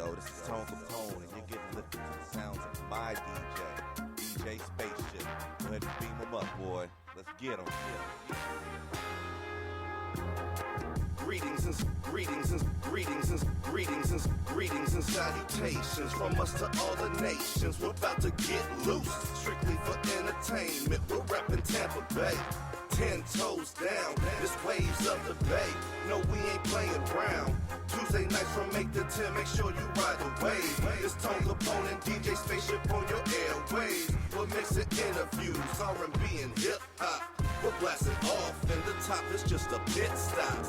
go. This is Tone Kapone, and you're getting lifted to the sounds of my DJ Spaceship. Go ahead and beam him up, boy. Let's get him. Greetings and salutations from us to all the nations. We're about to get loose, strictly for entertainment. We're repping Tampa Bay. 10 toes down, this waves of the bay. No, we ain't playing around. Tuesday nights from 8 to 10, make sure you ride the wave. This Tone Kapone and DJ Spaceship on your airwaves. We're mixing interviews, R&B and hip-hop. We're blasting off, and the top is just a pit stop.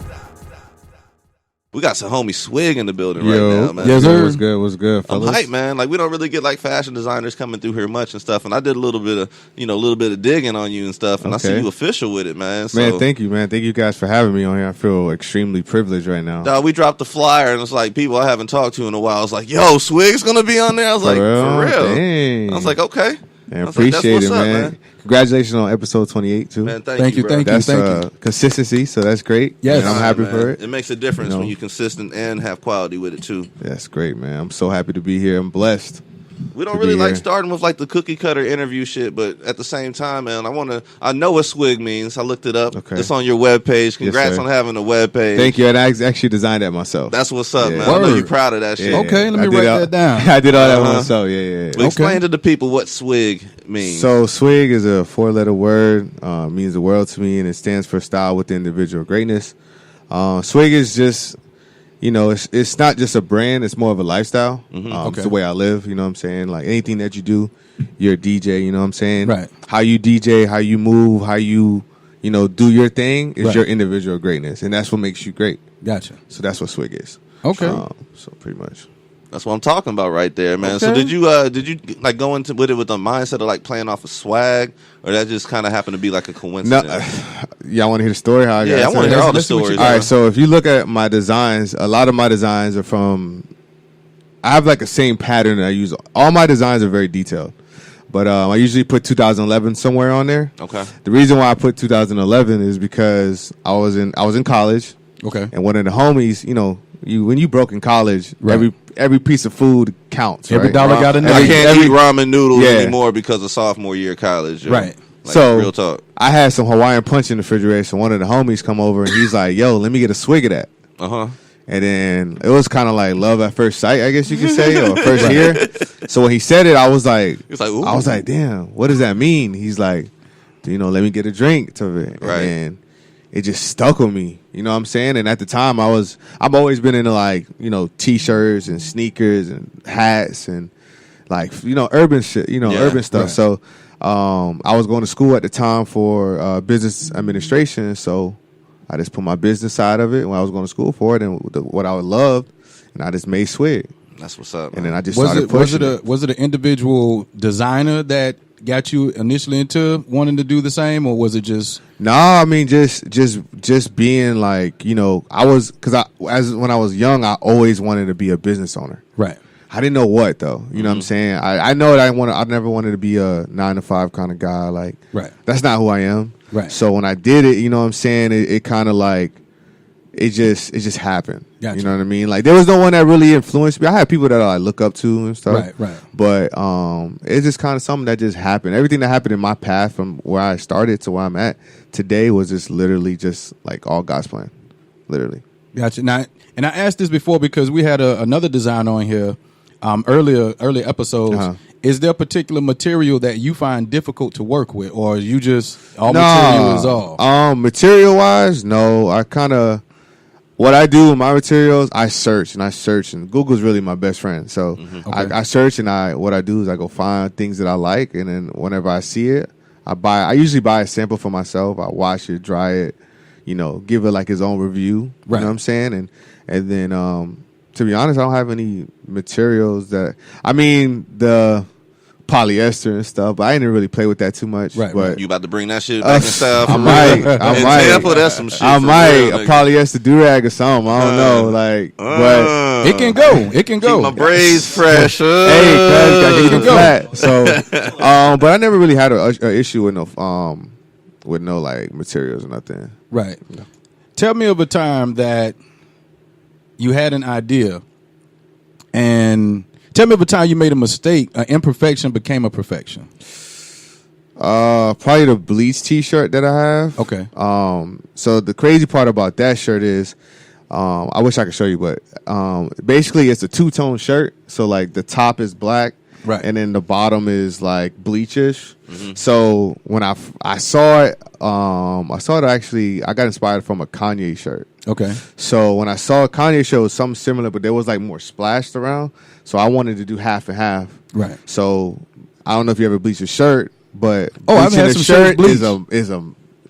We got some homie Swig in the building right now, man. Yes, sir. What's good, fellas? I'm hyped, man. Like, we don't really get like fashion designers coming through here much and stuff. And I did a little bit of digging on you and stuff. And I see you official with it, man. So, man, thank you, man. Thank you guys for having me on here. I feel extremely privileged right now. Dog, we dropped the flyer, and it's like people I haven't talked to in a while. I was like, yo, Swig's gonna be on there. I was like, for real? Dang. I was like, okay. Man, appreciate it, man. Up, Congratulations on episode 28 too. Man, thank you, bro. That's consistency, so that's great. Yes, I'm happy for it. It makes a difference when you're consistent and have quality with it too. That's great, man. I'm so happy to be here. I'm blessed. We don't really like starting with like the cookie cutter interview shit, but at the same time, man, I know what Swig means. I looked it up. Okay. It's on your webpage. Congrats on having a webpage. Thank you. And I actually designed that myself. That's what's up, man. I know you're proud of that shit. Okay, let me write that down. I did all that myself. Yeah. Well, explain to the people what Swig means. So Swig is a 4-letter word, means the world to me, and it stands for style with individual greatness. Swig is just, it's not just a brand, it's more of a lifestyle. It's the way I live, you know what I'm saying? Like anything that you do, you're a DJ, you know what I'm saying? Right. How you DJ, how you move, how you, do your thing is your individual greatness. And that's what makes you great. Gotcha. So that's what Swig is. Okay. So pretty much. That's what I'm talking about right there, man. Okay. So did you like go into with it with the mindset of like playing off of swag, or that just kind of happened to be like a coincidence? Y'all want to hear the story? How I got I want to hear all the stories. All right, so if you look at my designs, a lot of my designs are from. I have like a same pattern that I use. All my designs are very detailed, but I usually put 2011 somewhere on there. Okay. The reason why I put 2011 is because I was in college. Okay. And one of the homies, when you broke in college, every piece of food counts. Every dollar got a name. I can't eat ramen noodles anymore because of sophomore year of college. Right. Like, so real talk. I had some Hawaiian punch in the refrigerator. So one of the homies come over and he's like, "Yo, let me get a swig of that." And then it was kind of like love at first sight, I guess you could say, or first hear. So when he said it, I was like, ooh. I was like, damn, what does that mean? He's like, let me get a drink to it. Right. And it just stuck with me. You know what I'm saying? And at the time I've always been into like, t-shirts and sneakers and hats and like, urban shit, urban stuff. Right. So I was going to school at the time for business administration. So I just put my business side of it when I was going to school for it and what I loved, and I just made Swig. That's what's up, man. And then I just started pushing it. Was it an individual designer that got you initially into wanting to do the same, or was it just? No, I mean just being like, I was when I was young, I always wanted to be a business owner. Right. I didn't know what though. You know what I'm saying? I know that I never wanted to be a 9-to-5 kind of guy. Like, right. That's not who I am. Right. So when I did it, you know what I'm saying? It kind of like it just happened. Gotcha. You know what I mean? Like there was no one that really influenced me. I had people that I look up to and stuff. Right. But it's just kind of something that just happened. Everything that happened in my path from where I started to where I'm at today was just literally just like all God's plan. Literally. Gotcha. Now, and I asked this before because we had another design on here earlier episodes. Is there a particular material that you find difficult to work with, or you just material is all? Material wise, no. I kind of what I do with my materials, I search, and Google's really my best friend. So I search, and what I do is I go find things that I like, and then whenever I see it, I usually buy a sample for myself. I wash it, dry it, give it like his own review. Right. You know what I'm saying? And then to be honest, I don't have any materials that the polyester and stuff, but I didn't really play with that too much. Right. But you about to bring that shit back and stuff? I might. Tampa, that's some shit. I might real, a polyester durag or something. I don't know. But it can go. It can go. Keep my braids fresh. Hey, gotta keep them flat. So, but I never really had an issue with no like materials or nothing. Right. No. Tell me of a time that you had an idea And tell me of a time you made a mistake, an imperfection became a perfection. Probably the Bleach T-shirt that I have. Okay. So the crazy part about that shirt is, I wish I could show you, but basically it's a two-tone shirt. So like the top is black, right, and then the bottom is like bleachish. Mm-hmm. So when I saw it, actually I got inspired from a Kanye shirt. Okay. So when I saw a Kanye shirt, it was something similar, but there was like more splashed around. So I wanted to do half and half. Right. So I don't know if you ever bleach a shirt. But I've had some shirt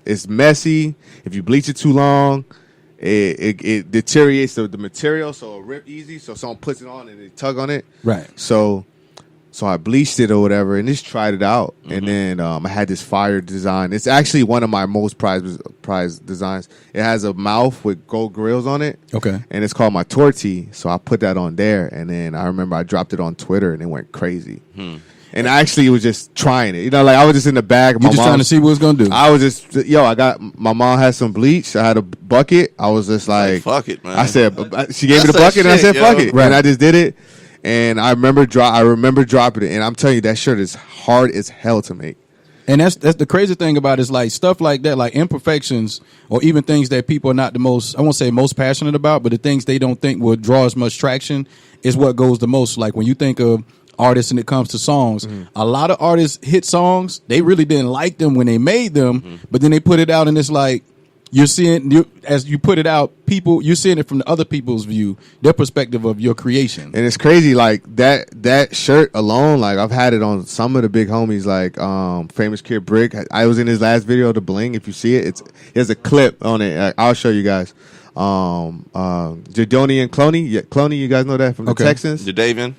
is messy. If you bleach it too long, it deteriorates the material, so it'll rip easy. So someone puts it on and they tug on it. Right. So I bleached it or whatever and just tried it out. Mm-hmm. And then I had this fire design. It's actually one of my most prized designs. It has a mouth with gold grills on it. Okay. And it's called my torti. So I put that on there. And then I remember I dropped it on Twitter and it went crazy. And I actually was just trying it. Like I was just in the bag. You just trying to see what it's going to do. I was just, my mom had some bleach. I had a bucket. I was just like, fuck it, man. I said, she gave me the bucket and I said, fuck it. Right. And I just did it. And I remember dropping it. And I'm telling you, that shirt is hard as hell to make. And that's the crazy thing about it is like stuff like that, like imperfections or even things that people are not the most, I won't say most passionate about, but the things they don't think will draw as much traction is what goes the most. Like when you think of artists and it comes to songs, a lot of artists hit songs, they really didn't like them when they made them, but then they put it out and it's like you're seeing, as you put it out, you're seeing it from the other people's view, their perspective of your creation. And it's crazy, like that shirt alone, like I've had it on some of the big homies, like Famous Kid Brick. I was in his last video, The Bling. If you see it, there's a clip on it. I'll show you guys. Jadonian Clowney. Yeah, Clowney, you guys know that from the Texans? Jadavian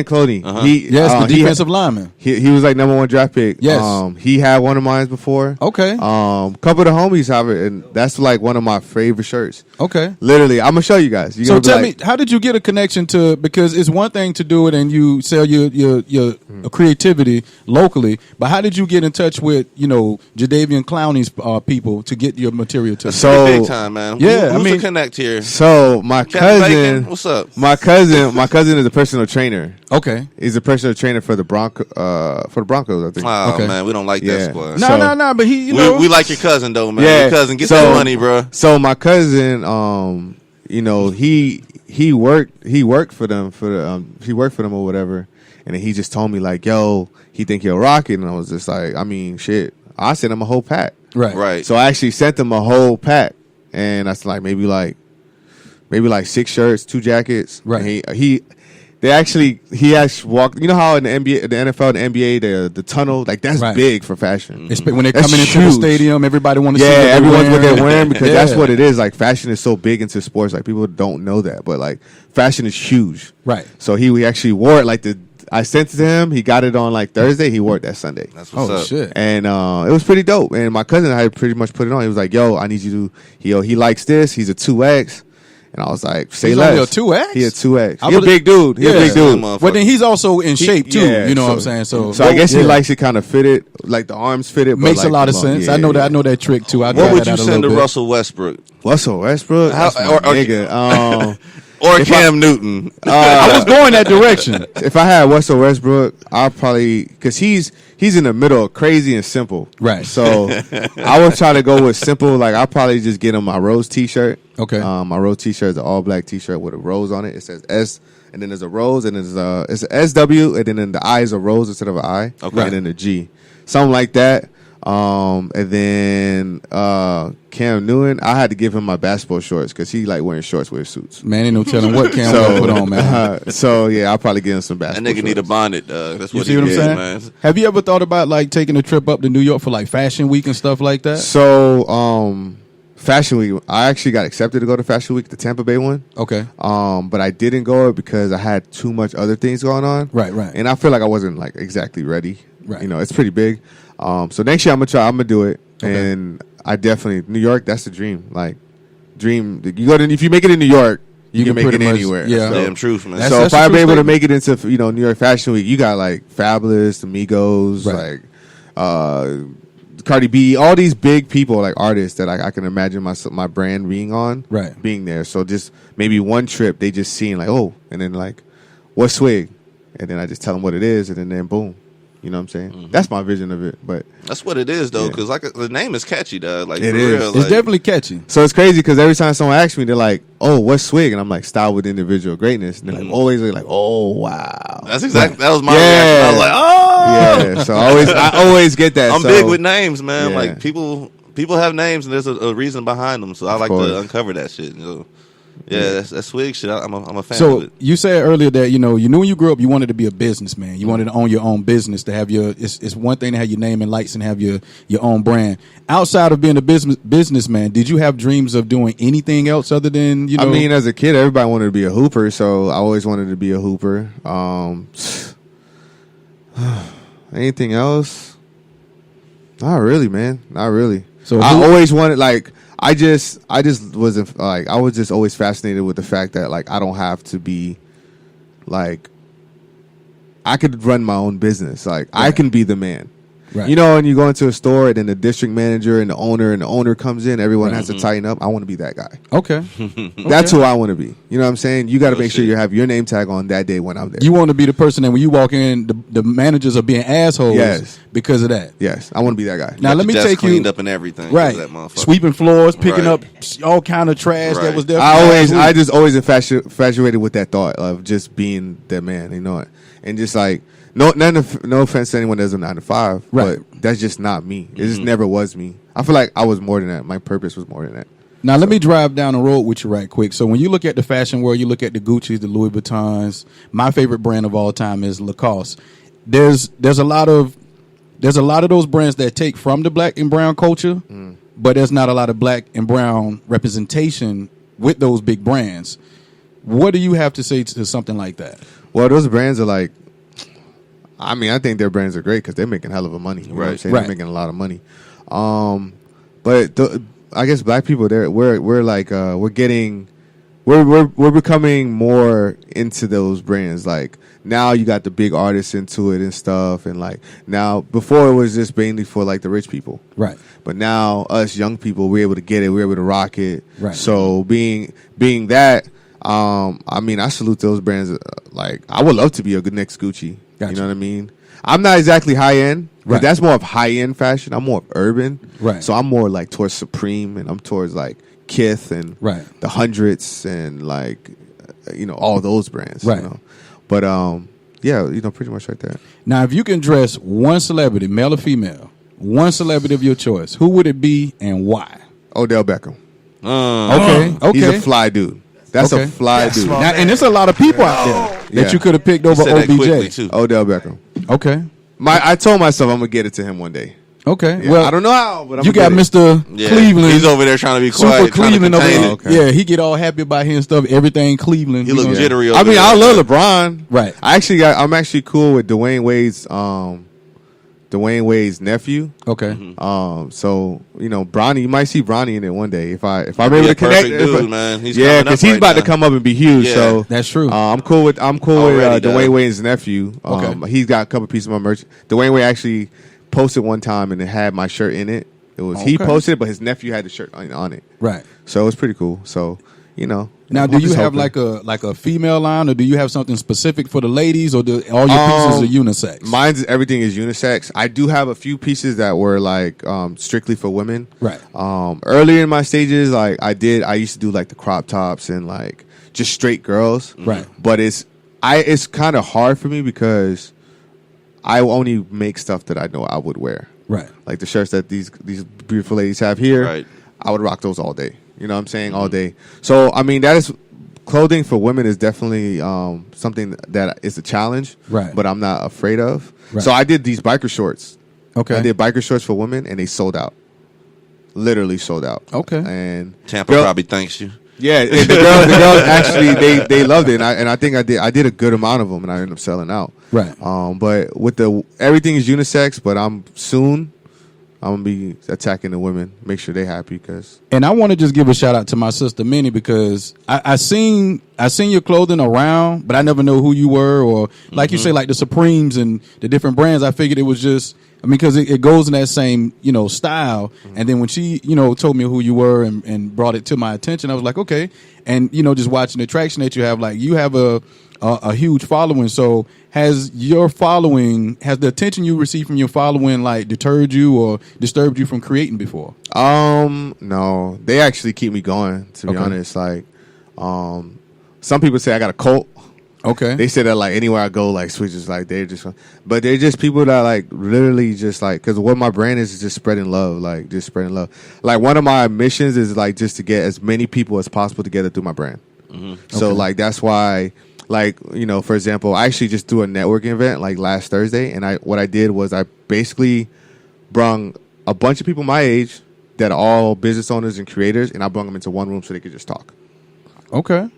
Clowney. Uh-huh. The defensive lineman. He was like #1 draft pick. Yes. He had one of mine before. Okay. Couple of the homies have it, and that's like one of my favorite shirts. Okay. Literally, I'm gonna show you guys. So tell me, how did you get a connection to? Because it's one thing to do it and you sell your creativity locally, but how did you get in touch with Jadavian Clowney's people to get your material to? So big time, man. Yeah, Who's the connect here? So my cousin, what's up? My cousin is a personal trainer. Okay, he's a personal trainer for the Broncos. I think. Oh man, we don't like that squad. No, but we like your cousin though, man. Yeah. Your cousin, get some money, bro. So my cousin, he worked for them or whatever, and then he just told me like, yo, he think he'll rock it, and I was just like, I mean, shit, I sent him a whole pack. Right. So I actually sent him a whole pack. And that's like maybe like 6 shirts, 2 jackets. Right. And he actually walked. You know how in the NBA, the NFL, the NBA, the tunnel, like that's big for fashion. When they're coming into the stadium, everybody want to see. Yeah, everyone's what they're wearing because that's what it is. Like fashion is so big into sports. Like people don't know that, but like fashion is huge. Right. So he actually wore it like I sent it to him. He got it on like Thursday. He wore it that Sunday. That's what's up. Shit. And it was pretty dope. And my cousin had pretty much put it on. He was like, yo, I need you to, he likes this. He's a 2X. And I was like, say less. He's only a 2X? He a 2X. He a big dude. He a big dude. But then he's also in shape too. You know what I'm saying? So I guess he likes it kind of fitted, like the arms fitted. Makes a lot of sense. I know that trick too. What would you send to Russell Westbrook? Russell Westbrook? Nigga. Or Cam Newton. I was going that direction. If I had Russell Westbrook, I'll probably, because he's in the middle of crazy and simple. Right. So I would try to go with simple. Like I'll probably just get him my Rose T-shirt. Okay. My Rose T-shirt is an all black T-shirt with a rose on it. It says S, and then there's a rose, and it's an SW, and then in the I is a rose instead of an I. Okay. And then a G, something like that. And then Cam Newton, I had to give him my basketball shorts because he like wearing shorts with suits. Man, ain't no telling what Cam will put on, man. So yeah, I'll probably give him some basketball. That nigga need a bonnet, that's what you see what I'm saying, man. Have you ever thought about like taking a trip up to New York for like Fashion Week and stuff like that? So Fashion Week, I actually got accepted to go to Fashion Week, the Tampa Bay one. Okay. But I didn't go because I had too much other things going on. Right. And I feel like I wasn't like exactly ready. Right. It's pretty big. So next year I'm gonna do it, and I definitely New York. That's the dream. Like, you go to if you make it in New York, you can make it anywhere. Yeah, damn truth, man. So if I'm able to make it into New York Fashion Week, you got like Fabulous, Amigos, like Cardi B, all these big people like artists that I can imagine my brand being there. So just maybe one trip they just seeing like and then like what's Swig? And then I just tell them what it is, and then boom. You know what I'm saying? Mm-hmm. That's my vision of it. But that's what it is, though, because like the name is catchy, dog. Like it for is. real, It's like, definitely catchy. so it's crazy because every time someone asks me, they're like, "Oh, what's Swig?" And I'm like, "Style with individual greatness." And they're like, always like, "Oh, wow." That's exactly that was my Yeah. reaction. I was like, oh, Yeah. So I always get that. I'm so, big with names, man. Yeah. Like people have names, and there's a reason behind them. So I like course. to uncover that shit. You know? Yeah, that's Swig shit. I'm a fan So of it. you said earlier that you knew when you grew up you wanted to be a businessman. You wanted to own your own business, to have your. It's one thing to have your name in lights and have your own brand. Outside of being a businessman, did you have dreams of doing anything else other than I mean, as a kid, everybody wanted to be a hooper, so I always wanted to be a hooper. Anything else? Not really, man. Not really. So I always wanted I just wasn't like, I was just always fascinated with the fact that like I don't have to be like, I could run my own business. Like I can be the man. Right. You know, when you go into a store and then the district manager and the owner comes in, everyone has to tighten up. I want to be that guy. Okay. That's who I want to be. You know what I'm saying? You got to Real make sure shit. you have your name tag on that day when I'm there. You want to be the person that when you walk in, the managers are being assholes Yes. because of that. Yes, I want to be that guy. Now let me Desk take you cleaned up and everything. right, That motherfucker. sweeping floors, picking Right. up all kind of trash that Right. was there. I just always infatuated with that thought of just being that man, you know, and just like no offense to anyone that's a 9 to 5, Right. but that's just not me. It just never was me. I feel like I was more than that. My purpose was more than that. Now let me drive down the road with you right quick. So when you look at the fashion world, you look at the Gucci's, the Louis Vuittons. My favorite brand of all time is Lacoste. There's a lot of those brands that take from the black and brown culture, but there's not a lot of black and brown representation with those big brands. What do you have to say to something like that? Well, those brands are like, I mean, I think their brands are great because they're making hell of a money. You know what I'm Right. saying? Right. They're making a lot of money. But I guess black people, we're like we're becoming more into those brands. Like now, you got the big artists into it and stuff, and like now, before it was just mainly for like the rich people. Right. But now, us young people, we're able to get it. We're able to rock it. Right. So being that, I mean, I salute those brands. Like, I would love to be a good next Gucci. Gotcha. You know what I mean? I'm not exactly high end. Right. That's more of high end fashion. I'm more of urban. Right. So I'm more like towards Supreme, and I'm towards like Kith and Right. the Hundreds and like all those brands. Right. You know? But yeah, pretty much like that. Now, if you can dress one celebrity, male or female, one celebrity of your choice, who would it be and why? Odell Beckham. Okay. He's a fly dude. That's Okay. a fly dude. Now, and there's a lot of people out there that Yeah. you could have picked over Said that quickly OBJ. too. Odell Beckham. Okay. I told myself I'm gonna get it to him one day. Okay. Yeah, Well, I don't know how, but I'm you got gonna get it. Mr. Yeah. Cleveland. He's over there trying to be Super quiet, trying to Cleveland over contain there. it. Okay. Yeah, he get all happy about his stuff. Everything Cleveland. He look know. jittery. I over mean, there. I love LeBron. Right. I'm actually cool with Dwayne Wade's nephew. Okay. So Bronny, you might see Bronny in it one day if I'm Be able a to connect. perfect dude, man. He's Yeah, coming up because he's right about to now. come up and be huge. Yeah. So That's true. I'm cool with Already done. Dwayne Wade's nephew. Okay. He's got a couple pieces of my merch. Dwayne Wade actually posted one time and it had my shirt in it. It was he Okay. posted it, but his nephew had the shirt on it. Right. So it's pretty cool. So Now, I'm do you just have hoping. like a female line, or do you have something specific for the ladies, or do all your pieces are unisex? Everything is unisex. I do have a few pieces that were like strictly for women. Right. Earlier in my stages, like I used to do like the crop tops and like just straight girls. Right. But it's kind of hard for me because I only make stuff that I know I would wear. Right. Like the shirts that these beautiful ladies have here. Right. I would rock those all day. You know what I'm saying? All day. So, I mean, that is clothing for women is definitely something that is a challenge. Right. But I'm not afraid of. Right. So I did these biker shorts. Okay. I did biker shorts for women, and they sold out. Literally sold out. Okay. And Tampa probably thanks you. yeah, the girls actually they loved it, and I think I did a good amount of them, and I ended up selling out. Right. But with everything is unisex, but I'm gonna be attacking the women, make sure they happy because. And I want to just give a shout out to my sister Minnie because I seen your clothing around, but I never know who you were, or like you say, like the Supremes and the different brands. I figured it was just, because it goes in that same style. And then when she told me who you were and brought it to my attention, I was like, okay. And just watching the traction that you have, like you have a a huge following. So has the attention you receive from your following like deterred you or disturbed you from creating before? No, they actually keep me going. To be honest, like, some people say I got a cult. Okay. They say that like anywhere I go, like Swig is like they're just people that like literally just like, because what my brand is just spreading love, like just spreading love. Like one of my missions is like just to get as many people as possible together through my brand. So like that's why, like, you know, for example, I actually just threw a networking event like last Thursday, and what I did was I basically brung a bunch of people my age that are all business owners and creators, and I brung them into one room so they could just talk. Okay.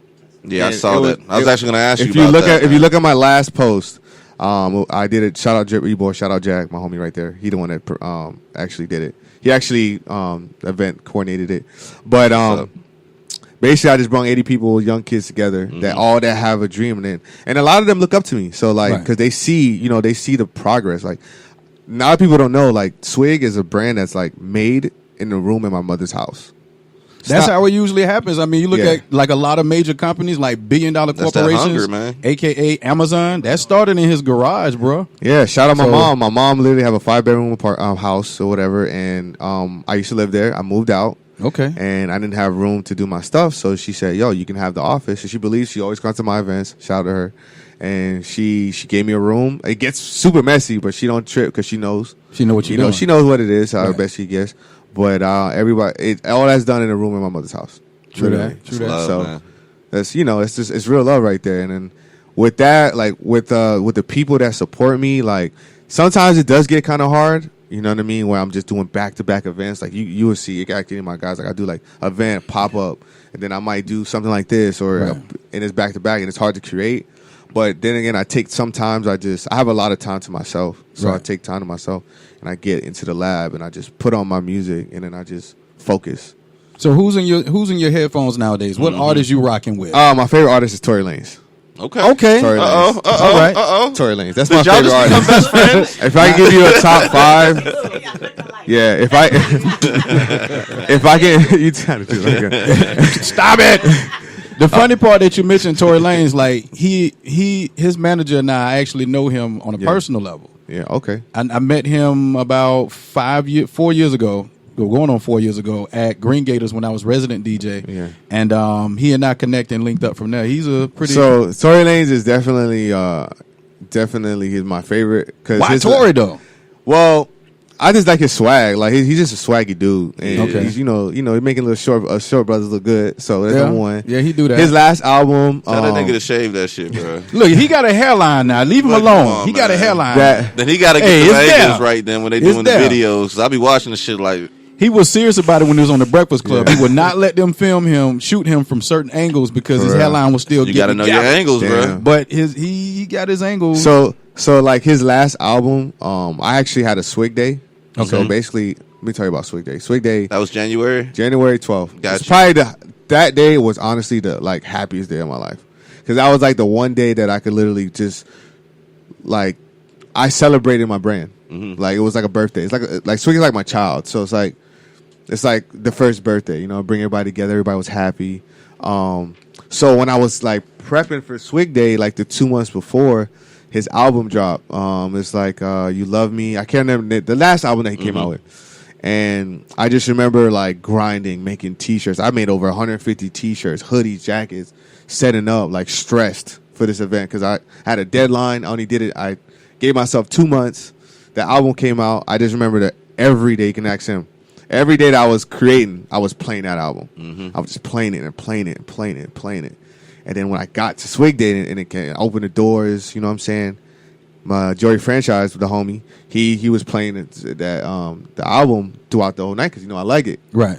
Yeah, And I saw that. I was actually going to ask you about that. If you look at my last post, I did it. Shout out Drip Rebor, shout out Jack, my homie right there. He the one that actually did it. He actually event coordinated it. But basically, I just brought 80 people, young kids together that have a dream, and a lot of them look up to me. So like, because they see the progress. Like, a lot of people don't know, like Swig is a brand that's like made in the room in my mother's house. That's how it usually happens. I mean, you look at like a lot of major companies, like billion-dollar corporations, hunger, man. aka Amazon. That started in his garage, bro. Yeah, shout out my mom. My mom literally have a 5-bedroom house or whatever, and I used to live there. I moved out. Okay. And I didn't have room to do my stuff, so she said, "Yo, you can have the office." And she believes, she always comes to my events. Shout out to her. And she gave me a room. It gets super messy, but she don't trip because she knows. She know what you're doing. She knows what it is. I bet she gets. But everybody, all that's done in a room in my mother's house. True that. Love, so man. that's it's real love right there. And then with that, like with the people that support me, like sometimes it does get kind of hard. You know what I mean? Where I'm just doing back-to-back events. Like you will see, actually, my guys, like I do like event, pop-up, and then I might do something like this, or and it's back-to-back, and it's hard to create. But then again, I have a lot of time to myself. So I take time to myself, and I get into the lab, and I just put on my music, and then I just focus. So who's in your headphones nowadays? What artists you rocking with? My favorite artist is Tory Lanez. Okay. Tory Lanez. All right. Tory Lanez. That's Did my y'all favorite just become artist. best friends? If I give you a top 5, yeah. If I can, you trying to do it. Stop it. The funny part that you mentioned Tory Lanez, like his manager and I actually know him on a personal level. Yeah. Okay. I met him about 4 years ago. Going on 4 years ago at Green Gators when I was resident DJ. Yeah. And he and I connected and linked up from there. He's a pretty... So, Tory Lanez is definitely he's my favorite. Why Tory, though? Well, I just like his swag. Like, he's just a swaggy dude. And he's, he's making little short brothers look good. So, that's number one. Yeah, he do that. His last album... Tell that nigga to shave that shit, bro. Look, he got a hairline now. Leave him alone. He got a hairline. Then he got to get the angles right then when they doing the videos. Because I be watching the shit like... He was serious about it when he was on the Breakfast Club. He would not let them shoot him from certain angles because his hairline was still. You got to know your angles, bro. But he got his angles. So like his last album, I actually had a Swig day. Okay. So basically, let me tell you about Swig day. Swig day. That was January 12th. Gotcha. Probably that day was honestly the like happiest day of my life because that was like the one day that I could literally just like I celebrated my brand. Like it was like a birthday. It's like Swig is like my child. So it's like the first birthday, bring everybody together. Everybody was happy. So when I was like prepping for Swig Day, like the 2 months before, his album dropped. It's like You Love Me. I can't remember the last album that he came out with. And I just remember like grinding, making T-shirts. I made over 150 T-shirts, hoodies, jackets, setting up, like stressed for this event because I had a deadline. I gave myself 2 months. The album came out. I just remember that every day, you can ask him. Every day that I was creating, I was playing that album. I was just playing it and playing it and playing it and playing it. And then when I got to Swig Day and it opened the doors, you know what I'm saying? My Joey Franchise, the homie, he was playing the album throughout the whole night because I like it. Right.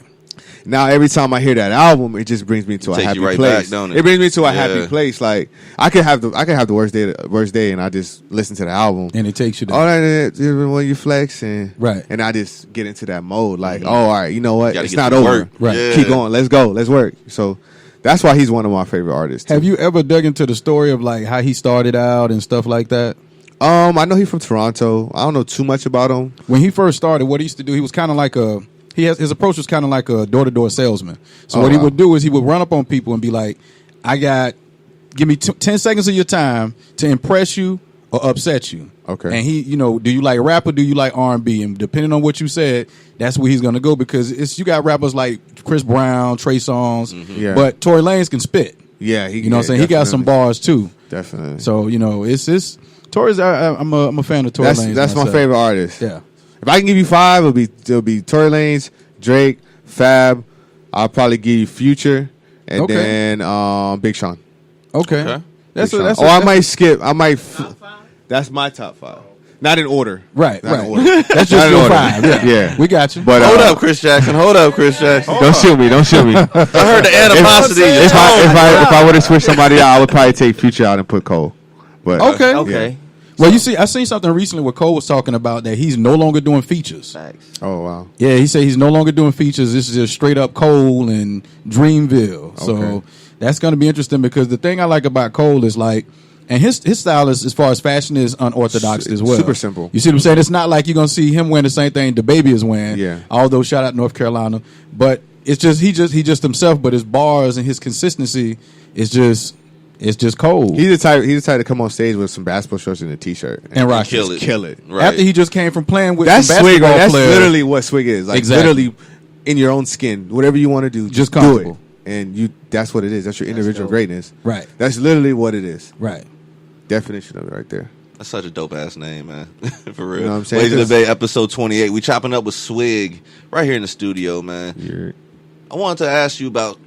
Now every time I hear that album, it just brings me to a happy place. Back, don't it? It brings me to a happy place. Like I could have the worst day, and I just listen to the album, and it takes you there. All right, when you flex and right, and I just get into that mode. Like, all right, you know what? It's not over. Work. Right, keep going. Let's go. Let's work. So that's why he's one of my favorite artists. Have you ever dug into the story of like how he started out and stuff like that? I know he's from Toronto. I don't know too much about him. When he first started, what he used to do, he was kind of like his approach was kind of like a door-to-door salesman. So what he would do is he would run up on people and be like, I got give me 10 seconds of your time to impress you or upset you. Okay. And he, do you like rap or do you like R&B? And depending on what you said, that's where he's gonna go, because you got rappers like Chris Brown, Trey Songz, Yeah. but Tory Lanez can spit. Yeah, You know what I'm saying? He got some bars too. Definitely. So it's Tory's. I'm a fan of Tory Lanez. That's my favorite artist. Yeah. If I can give you 5, it'll be Tory Lanez, Drake, Fab. I'll probably give you Future, and then Big Sean. Okay. I might skip. That's my top 5. Not in order. Right. Not Right. in order. That's just your 5. Yeah. We got you. But Hold up, Chris Jackson. Don't shoot me. Don't shoot me. I heard the animosity. in your If tone. I would have switched somebody out, I would probably take Future out and put Cole. But Okay. Okay. Well, you see, I seen something recently where Cole was talking about that he's no longer doing features. Facts. Oh wow. Yeah, he said he's no longer doing features. This is just straight up Cole and Dreamville. So Okay. that's going to be interesting, because the thing I like about Cole is like, and his style is, as far as fashion, is unorthodox as well. Super simple. You see what I'm saying? It's not like you're going to see him wearing the same thing the baby is wearing. Yeah. Although shout out North Carolina, but it's just he just himself. But his bars and his consistency is just cold. He's the type to come on stage with some basketball shorts and a t-shirt and rock Kill it. it. Kill it. Right. After he just came from playing with That's some Swig. basketball Right? That's players. literally what Swig is. Like Exactly. literally in your own skin. Whatever you want to do, Just do comfortable. it. And that's what it is. That's your individual greatness. Right. That's literally what it is. Right. Definition of it right there. That's such a dope ass name, man. For real. You know what I'm saying? Lazy Debate episode 28. We chopping up with Swig right here in the studio, man. You're, I wanted to ask you about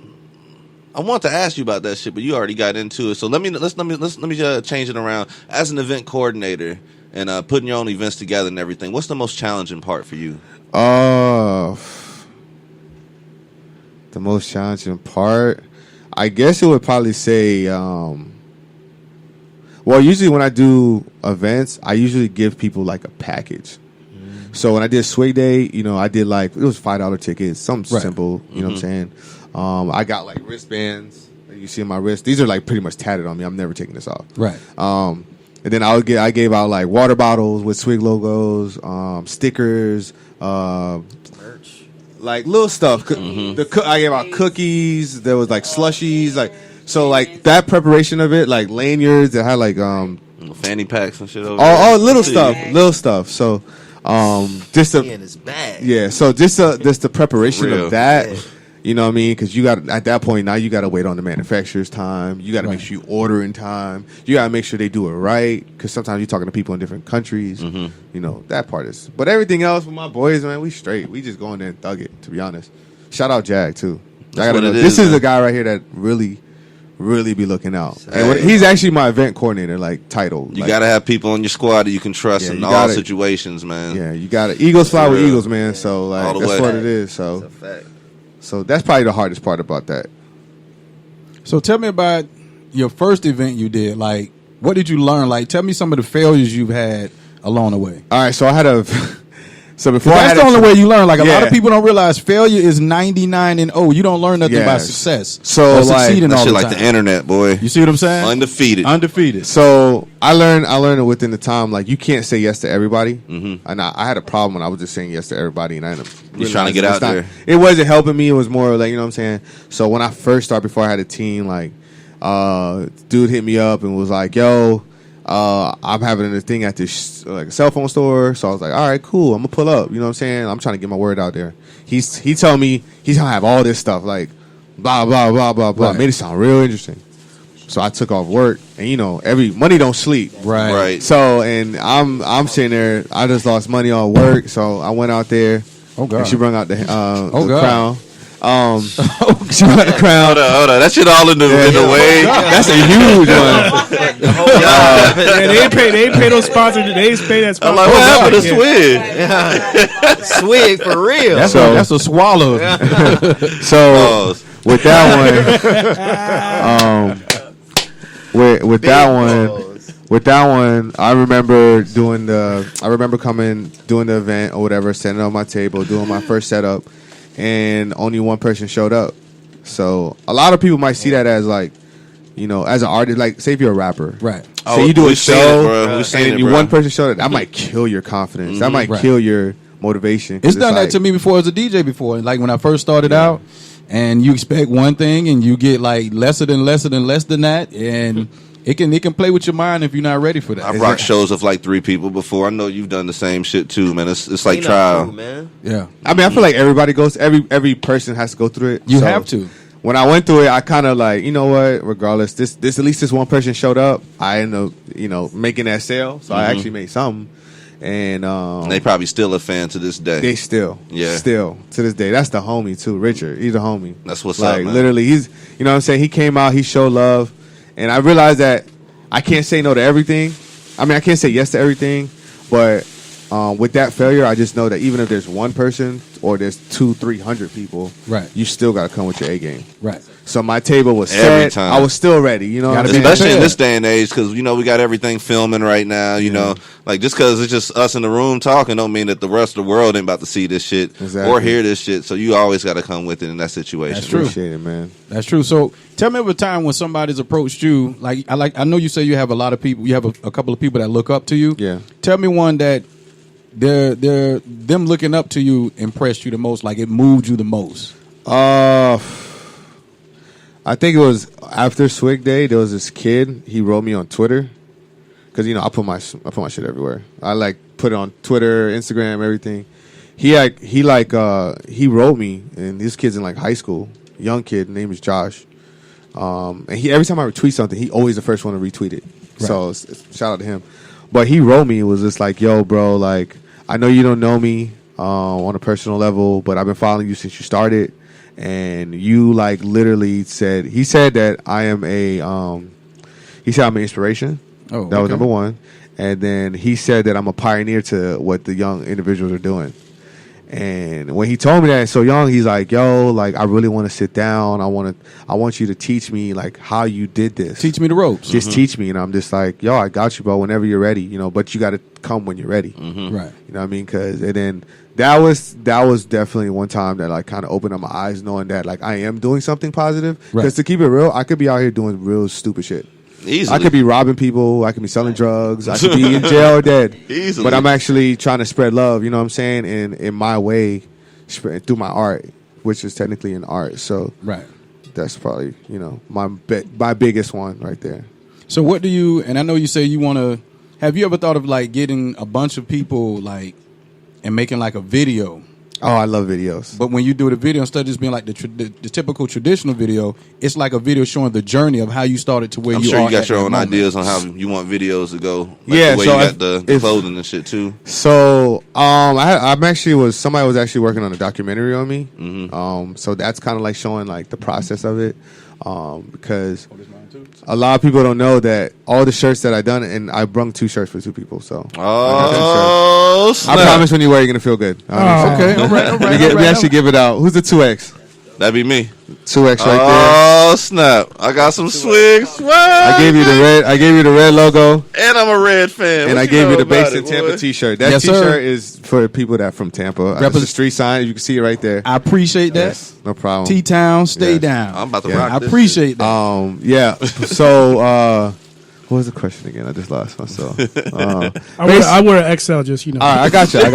that shit, but you already got into it. So let me change it around. As an event coordinator and putting your own events together and everything, what's the most challenging part for you? the most challenging part, I guess it would probably say, well, usually when I do events, I usually give people like a package. So when I did Swig Day, I did like, it was $5 tickets, something simple, you know what I'm saying? I got like wristbands that you see on my wrist. These are like pretty much tatted on me. I'm never taking this off. Right. And then I gave out like water bottles with Swig logos, stickers, Merch. like little stuff. I gave out cookies. There was like slushies, like that preparation of it, like lanyards that had like Fanny packs and shit over all there. little stuff. So just He in his bag. just the preparation For real. of that. Yeah. You know what I mean? Because you got, at that point now, you got to wait on the manufacturer's time. You got to make sure you order in time. You got to make sure they do it right. Because sometimes you're talking to people in different countries. That part is. But everything else with my boys, man, we straight. We just go in there and thug it, to be honest. Shout out Jag, too. This is a guy right here that really be looking out. And he's actually my event coordinator, like title. You got to have people on your squad that you can trust in all situations, man. Yeah, you got to. Eagles fly with Eagles, man. So, like, All the that's way. what it is. So. That's a fact. So that's probably the hardest part about that. So tell me about your first event you did. Like, what did you learn? Like, tell me some of the failures you've had along the way. All right, so I had a. So before That's the only way you learn. Like, a lot Yeah. of people don't realize failure is 99-0. You don't learn nothing about Yes. success. So, or like, succeeding That all shit the like time. the internet, boy. You see what I'm saying? Undefeated. Undefeated. So I learned it within the time. Like, you can't say yes to everybody. And I had a problem when I was just saying yes to everybody, and I ended up trying to get out there. It wasn't helping me. It was more like, you know what I'm saying. So when I first started, before I had a team, like, dude hit me up and was like, "Yo, I'm having this thing at this like cell phone store." So I was like, "All right, cool. I'm gonna pull up." You know what I'm saying? I'm trying to get my word out there. He told me he's gonna have all this stuff, like blah blah blah blah blah. Right. Made it sound real interesting. So I took off work, and every money don't sleep. Right. So and I'm sitting there. I just lost money on work, so I went out there. Oh, God. And she brought out the God. crown. She brought the crown. Hold on. That shit all in the way. That's a huge one. Yeah, they ain't pay those sponsors. They ain't pay that I'm sponsor. like, what happened to Yeah. Swig? Swig for real. That's a swallow. So Oh, with that one, with that one, I remember doing the event or whatever, standing on my table, doing my first setup, and only one person showed up. So a lot of people might see that as like, as an artist, like say if you're a rapper, Right. Say you do a we've seen show, it, bro. We've seen and it, bro. one person showed up, that might kill your confidence. That might Right. kill your motivation. 'Cause It's done like, that to me before as a DJ before. Like when I first started out, and you expect one thing, and you get like lesser than that, and it can play with your mind if you're not ready for that. I've rocked shows of like 3 people before. I know you've done the same shit too, man. It's like Ain't trial. not true, man. Yeah, I mean, I feel like everybody goes. Every person has to go through it. you So have to. When I went through it, I kind of like, you know what? Regardless, this at least this one person showed up. I ended up, making that sale, so I actually made something. And They probably still a fan to this day. they still to this day. That's the homie too, Richard. He's a homie. That's what's like up, man. literally. He's what I'm saying. He came out. He showed love, and I realized that I can't say no to everything. I mean, I can't say yes to everything, but with that failure, I just know that even if there's one person or there's 200-300 people, Right. you still got to come with your A game. Right. So my table was Every set. time. I was still ready. You know, what I'm saying? Especially in prepared. this day and age, because we got everything filming right now. You know, like just because it's just us in the room talking, don't mean that the rest of the world ain't about to see this shit Exactly. or hear this shit. So you always got to come with it in that situation. That's true. Appreciate it, man. That's true. So tell me of a time when somebody's approached you. I know you say you have a lot of people. You have a couple of people that look up to you. Yeah. Tell me one that them looking up to you impressed you the most. Like it moved you the most. I think it was after Swig Day. There was this kid. He wrote me on Twitter because I put my shit everywhere. I like put it on Twitter, Instagram, everything. He wrote me, and this kid's in like high school, young kid. Name is Josh. And he every time I retweet something, he always the first one to retweet it. Right. So shout out to him. But he wrote me. It was just like, yo, bro, like I know you don't know me on a personal level, but I've been following you since you started. And you like literally said that I am he said I'm an inspiration. Oh, that was okay. number one. And then he said that I'm a pioneer to what the young individuals are doing. And when he told me that so young, he's like, yo, like I really want to sit down. I want you to teach me like how you did this. Teach me the ropes. Just teach me. And I'm just like, yo, I got you, bro. Whenever you're ready, but you got to come when you're ready. Right. You know what I mean? And then that was definitely one time that like kind of opened up my eyes, knowing that like I am doing something positive. Because Right. to keep it real, I could be out here doing real stupid shit. Easily. I could be robbing people. I could be selling drugs. I could be in jail or dead. Easily. But I'm actually trying to spread love. You know what I'm saying? In my way, through my art, which is technically an art. So Right. that's probably my biggest one right there. So what do you? And I know you say you want to. Have you ever thought of like getting a bunch of people like and making like a video? Oh, I love videos. But when you do the video, instead of just being like the typical traditional video, it's like a video showing the journey of how you started to where I'm you sure are. you got at your that own moment. ideas on how you want videos to go. Like Yeah, the way so you got the if- clothing and shit too. So somebody was actually working on a documentary on me. So that's kind of like showing like the process of it. Because a lot of people don't know that all the shirts that I done, and I brung 2 shirts for 2 people. So Oh, I snap. promise when you wear, you're gonna feel good. Okay, all right. We actually give it out. Who's the 2X? That'd be me. 2X right there. Oh, snap. I got some Swig swag. I gave you the red logo, And I'm a Red fan. and What I gave know you the about Based in it, Tampa boy? T-shirt. That Yes, sir. T-shirt is for people that from Tampa. It's a street sign. You can see it right there. I appreciate that. Yes, no problem. T-Town, stay Yes. down. I'm about to Yeah. rock I this appreciate that. Yeah. So, what was the question again? I just lost myself. I wear an XL, just All right, I got you. He ain't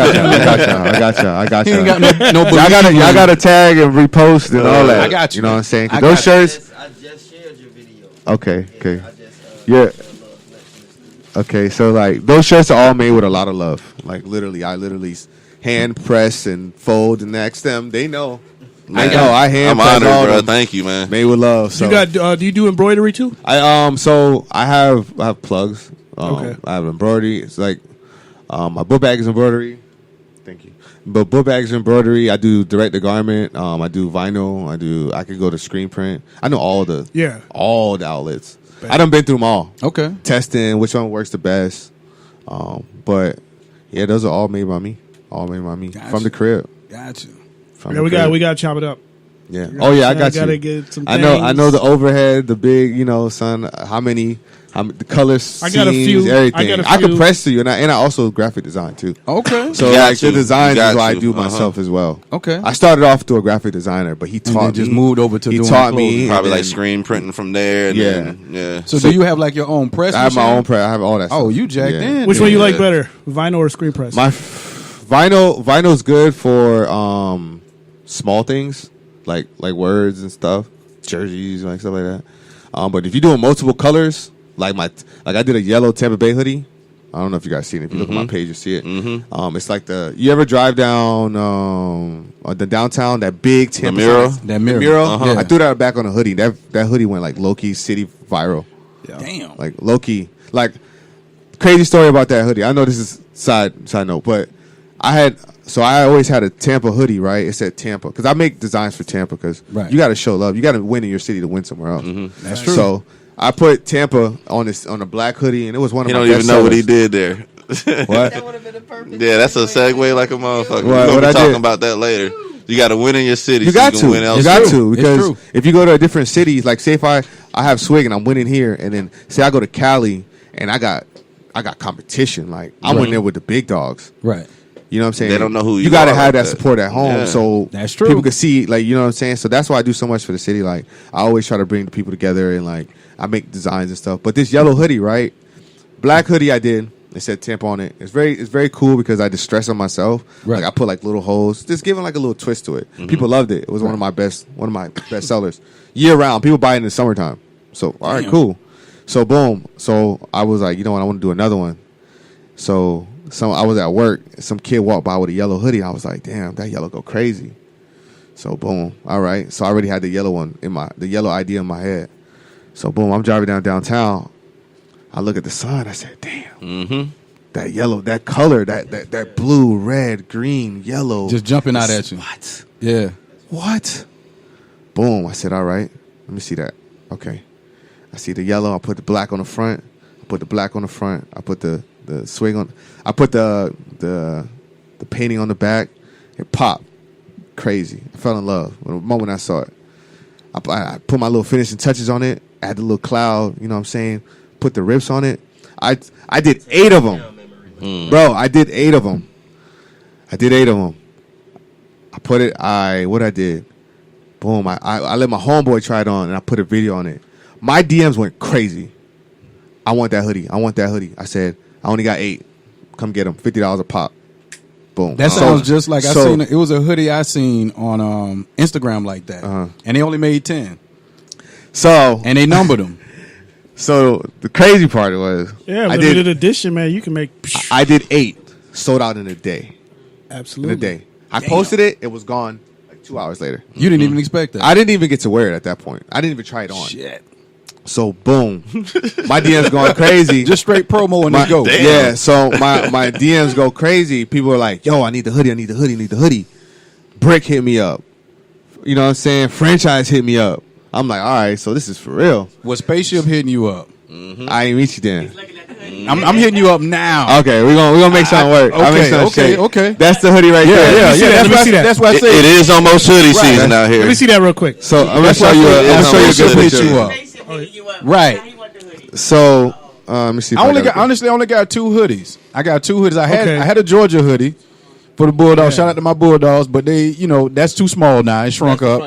got no Y'all got to tag and repost and all that. I got you. You know what I'm saying? 'Cause I those got you. shirts. I just shared your video. Okay. I just Yeah. Okay. So like those shirts are all made with a lot of love. Like literally, I hand press and fold and ask them. They know. I Man, know. I hand I'm press honored, all bro. them. Thank you, man. Made with love. So You got? Do you do embroidery too? So I have plugs. Okay. I have embroidery. It's like my book bag is embroidery. Thank you. But book bags embroidery. I do direct to garment. I do vinyl. I could go to screen print. I know all the outlets. I done been through them all. Okay. Testing which one works the best. But yeah, those are all made by me. All made by me Gotcha. from the crib. Got you. From Yeah, the we crib. got to chop it up. Yeah. Oh yeah, I got Gotta you. get some I know things. the overhead, the big, son. How many the colors, I got a scenes, few. everything. I got a I could few. press to you, and I also graphic design too. Okay. So You got like to. the design You is got what I to. do myself as well. Okay. I started off through a graphic designer, but he taught then just me. moved over to he doing taught the me. clothing. and Probably then like screen printing from there. And Yeah. Then, yeah. So do you have like your own press? I have my machine? own press. I have all that. Oh, stuff. you jacked Yeah. in. Which one you like Yeah. better, vinyl or screen press? My vinyl's good for small things. like words and stuff, jerseys, like stuff like that. But if you're doing multiple colors, like I did a yellow Tampa Bay hoodie. I don't know if you guys seen it. If you look at my page, you see it. It's like you ever drive down the downtown, that big Tampa That mural. Yeah. I threw that back on a hoodie. That hoodie went like low-key city viral. Yeah. Damn. Like low-key. Like, crazy story about that hoodie. I know this is side note, but I always had a Tampa hoodie, right? It said Tampa. Because I make designs for Tampa because you got to show love. You got to win in your city to win somewhere else. That's true. So I put Tampa on a black hoodie, and it was one of my best You don't even know what he sellers. did there. What? That would have been a perfect. Yeah, that's a segue like a motherfucker. What- We're what gonna I be talking did? about that later. You got to win in your city. You so got you can win to. You elsewhere. got to. It's Because true. if you go to a different city, like say if I have Swig and I'm winning here, and then say I go to Cali and I got competition. Like I'm in there with the big dogs. Right. You know what I'm saying? They don't know who you You got to are have like that that. support at home, Yeah. so That's true. people can see. Like you know what I'm saying. So that's why I do so much for the city. Like I always try to bring the people together, and like I make designs and stuff. But this yellow hoodie, right? Black hoodie, I did. It said Tampa on it. It's very cool because I distress on myself. Right. Like I put like little holes, just giving like a little twist to it. People loved it. It was one of my best sellers year round. People buy it in the summertime. So all right, Damn. cool. So boom. So I was like, you know what? I want to do another one. So I was at work. Some kid walked by with a yellow hoodie. I was like, damn, that yellow go crazy. So boom. All right. So I already had the yellow one the yellow idea in my head. So boom. I'm driving downtown. I look at the sun. I said, damn. That yellow, that color, that blue, red, green, yellow. Just jumping out at you. What? Yeah. What? Boom. I said, all right. Let me see that. Okay. I see the yellow. I put the black on the front. I put the black on the front. I put the swing on. I put the painting on the back. It popped. Crazy. I fell in love the moment I saw it. I put my little finishing touches on it. Add the little cloud. You know what I'm saying? Put the rips on it. I did 8 of them. Bro, I did 8 of them. I put it. What I did. Boom. I let my homeboy try it on, and I put a video on it. My DMs went crazy. I want that hoodie. I said, I only got 8. Come get them. $50 a pop. Boom. That sounds just like I seen. It was a hoodie I seen on Instagram like that, and they only made 10, and they numbered them. So the crazy part was, Yeah, limited edition, man. You can make. I did 8, sold out in a day. Absolutely. In a day. I posted it. It was gone like 2 hours later. You didn't even expect that. I didn't even get to wear it at that point. I didn't even try it on. Shit. So boom, my DMs going crazy. Just straight promo and they go. Yeah. So my DMs go crazy. People are like, "Yo, I need the hoodie. Brick hit me up. You know what I'm saying? Franchise hit me up. I'm like, all right, so this is for real. Was Spaceship hitting you up? I ain't meet you then. I'm hitting you up now. Okay, we're gonna make something work. I'll make something shake. Okay. That's the hoodie right there. Let me see that. That's what I said. It is almost hoodie season out here. Let me see that real quick. So I'm gonna That's show why I you. said, I'm gonna show you a Spaceship good hit picture. you up. Right. So let me see. If I only got got honestly I only got 2 hoodies. I got 2 hoodies. I Okay. had a Georgia hoodie for the Bulldogs. Yeah. Shout out to my Bulldogs, but they, that's too small now. It shrunk up.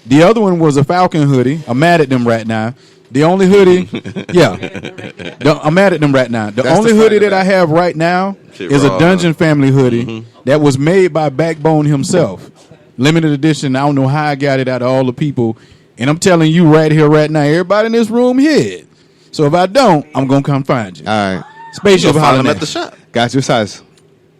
The other one was a Falcon hoodie. I'm mad at them right now. The only hoodie, I'm mad at them right now. The That's only the hoodie front that of I have right now Shit is a raw, Dungeon Family hoodie that was made by Backbone himself. Limited edition. I don't know how I got it out of all the people. And I'm telling you right here, right now, everybody in this room here. So if I don't, I'm going to come find you. All right, Spaceship Find hollering them at at the shop. got your size.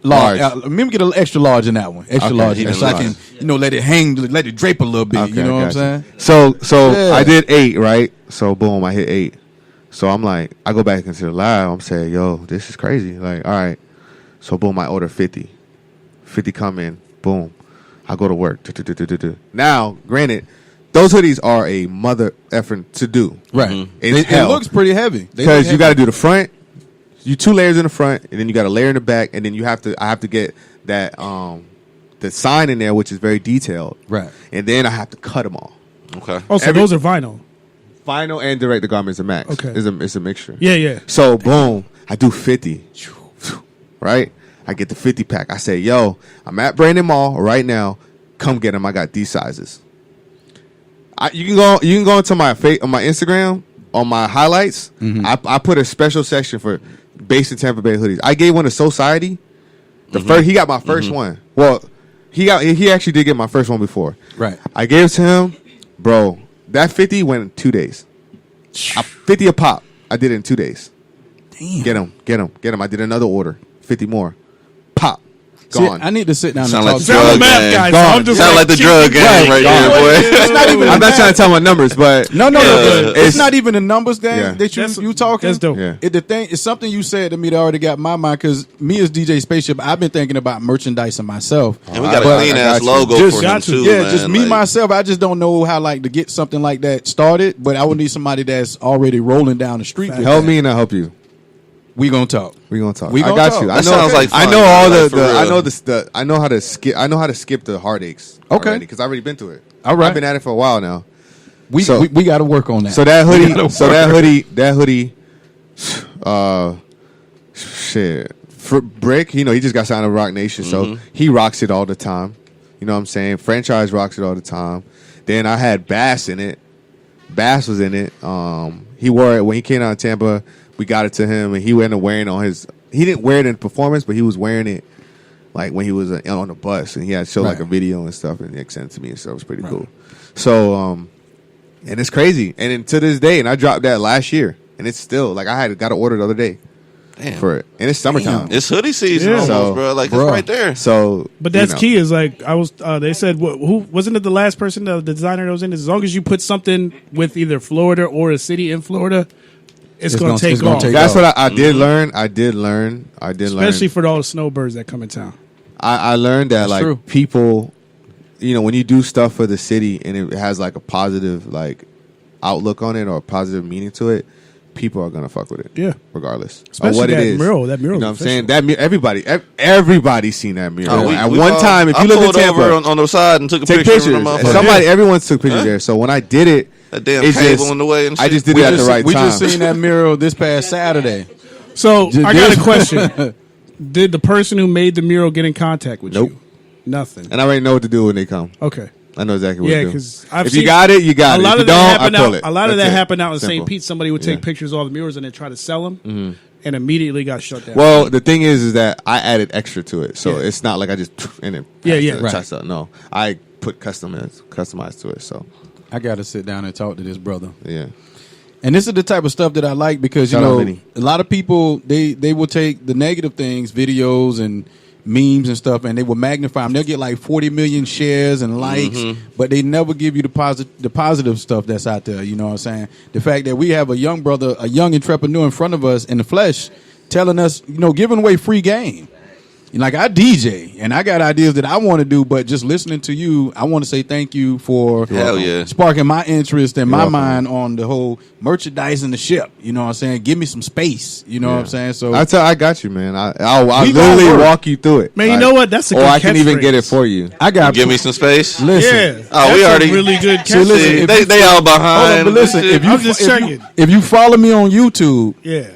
large. Large. Let me get an extra large in that one. Extra Okay, large in there, so I large. can, let it hang, let it drape a little bit. Okay, you know what I'm gotcha. saying? So Yeah. I did 8, right? So boom, I hit 8. So I'm like, I go back into the live. I'm saying, yo, this is crazy. Like, all right. So boom, I order 50. 50 come in. Boom. I go to work. Now, granted, those hoodies are a mother effort to do. Right. It's It hell. looks pretty heavy. Because you got to do the front. You 2 layers in the front, and then you got a layer in the back, and then I have to get that the sign in there, which is very detailed. Right. And then I have to cut them all. Okay. Oh, so those are vinyl. Final and direct the garments are max. Okay. It's a mixture. Yeah. So boom, I do 50. Right? I get the 50 pack. I say, yo, I'm at Brandon Mall right now. Come get them. I got these sizes. You can go into my on my Instagram on my highlights. I put a special section for based in Tampa Bay hoodies. I gave one to Society. First, he got my first one. Well, He actually did get my first one before. Right. I gave it to him, bro. That 50 went in 2 days. 50 a pop. I did it in 2 days. Damn. Get him. I did another order. 50 more. Pop. See, Gone. I need to sit down Sound and like talk the to I'm drug a math game. guy, so Gone. I'm just Sound like the drug game right gone. here, boy. It's not even. I'm not trying to tell my numbers, but No. It's It's- not even a numbers game Yeah. that you talking. That's dope. Yeah. The thing is something you said to me that already got my mind because me as DJ Spaceship, I've been thinking about merchandising myself. And we got a But clean I ass got you. logo Just for him got to. too, Yeah, man. just me Like, myself. I just don't know how like to get something like that started. But I would need somebody that's already rolling down the street. With help that. me and I'll help you. We gonna talk. We gonna talk. We I gonna got talk. you. That I know. sounds like I fun, know man. all Like, the. for I real. know the. I know how to skip. I know how to skip the heartaches. Okay. Because I've already been through it. All right. I've been at it for a while now. We So- we got to work on that. So that We hoodie. gotta So work. that hoodie. Shit. For Brick, he just got signed to Rock Nation, so he rocks it all the time. You know what I'm saying? Franchise rocks it all the time. Then I had Bass in it. Bass was in it. He wore it when he came out of Tampa. We got it to him, and he ended up wearing it on his. He didn't wear it in performance, but he was wearing it like when he was on the bus, and he had showed like Right. a video and stuff, and he sent it to me, and so it was pretty cool. So, and it's crazy, and then to this day, and I dropped that last year, and it's still like I got to order the other day damn. for it, and it's summertime. It's hoodie season Yeah. almost, So, bro. Like, bro. it's right there. So, But that's key. Is like I was. They said who wasn't it the last person, the designer that was in it? As long as you put something with either Florida or a city in Florida, it's going gonna- to take it's gonna off. take That's off. what I did learn. I did learn. Especially for all the snowbirds that come in town. I learned that That's like true. people, when you do stuff for the city and it has like a positive like outlook on it or a positive meaning to it, people are gonna fuck with it. Yeah. regardless Especially of what that it is. mural. That mural You know what I'm is saying? official. That everybody's seen that mural. Oh, At we one all- time, if I you live in pulled over Tampa, on the side and took a take picture pictures. of the And motherfucker. everyone took pictures there. So when I did it, That damn it's cable just- in the way and I shit. just did we it at just, the right we time. just seen that mural this past Saturday. So Just I got this- a question. Did the person who made the mural get in contact with Nope. you? Nothing. And I already know what to do when they come. Okay. I know exactly what Yeah, to do. because I've If you seen got it, you got a it. lot If you of that don't, I happened pull out. it. A lot of That's that it. happened out in St. Simple. Pete. Somebody would take Yeah. pictures of all the murals and then try to sell them, and immediately got shut down. Well, the thing is that I added extra to it, so Yeah. it's not like I just and then Yeah, try right. stuff. No, I put customized to it. So I got to sit down and talk to this brother. yeah, And this is the type of stuff that I like because Shout out, Vinny. a lot of people they will take the negative things, videos and memes and stuff, and they will magnify them. They'll get like 40 million shares and likes, but they never give you the positive stuff that's out there. You know what I'm saying? The fact that we have a young brother, a young entrepreneur in front of us in the flesh, telling us, giving away free game. Like I DJ and I got ideas that I want to do, but just listening to you, I want to say thank you for Hell yeah. sparking my interest and my welcome. mind on the whole merchandising the ship. You know what I'm saying? Give me some space. You know what I'm saying? So I got you, man. I'll We gonna literally work. walk you through it, Man, you Like, know what? That's a or good I can even catchphrase. get it for you. I got Give me some space. listen. Yeah. Oh, we That's a already- really good See, listen, catchphrase. if They all Hold behind. on, but listen, and shit. if you, I'm just if you checking. if you follow me on YouTube Yeah.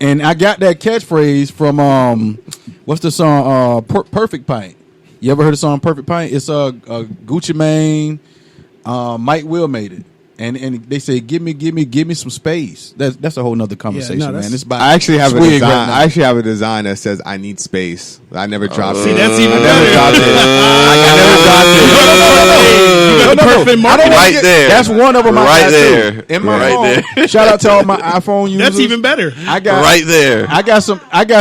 and I got that catchphrase from what's the song Perfect Pint. You ever heard the song Perfect Pint? It's Gucci Mane, Mike Will made it. And they say, give me some space. That's a whole nother conversation, that's- man. It's by I actually have a Swig design. right now. I actually have a design that says I need space. I never dropped it. See, that's even I never better. dropped it. I never dropped it. You got the perfect I don't marketing. wanna Right get- there. That's one of them. I Right got there. too. In my Right phone. Shout out to all my iPhone users. That's even better. I got Right there. I got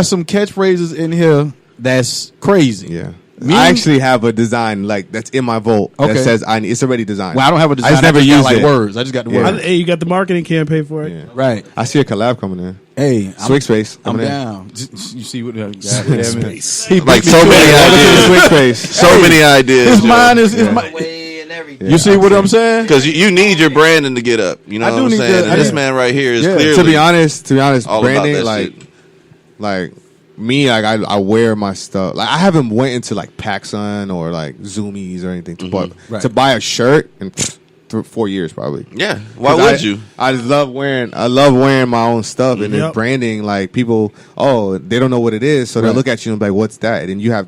some catchphrases in here that's crazy. Yeah. Me I and- actually have a design like that's in my vault Okay. that says it's already designed. Well, I don't have a design. I just never got, used like it. words. I just got the Yeah. words. Hey, you got the marketing campaign for it. Yeah. Right. I see a collab coming in. Hey, Swig Space I'm coming in. down. You see what the guy Space. He Like beat me so to many it. Welcome to the ideas. Swig Space. So many ideas. His mind is my. Way and everything. You see what I'm saying? Because you need your branding to get up. You know I what do I'm need saying? that. And this Yeah. man right here is Yeah. clearly To be honest, all branding about that shit. like me, like I wear my stuff. Like I haven't went into like PacSun or like Zoomies or anything Right. to buy a shirt in 4 years probably. Yeah. Why 'Cause would you? I just love wearing. I love wearing my own stuff, and then Yep. branding. Like people, they don't know what it is, so they Right. look at you and be like, "What's that?" And you have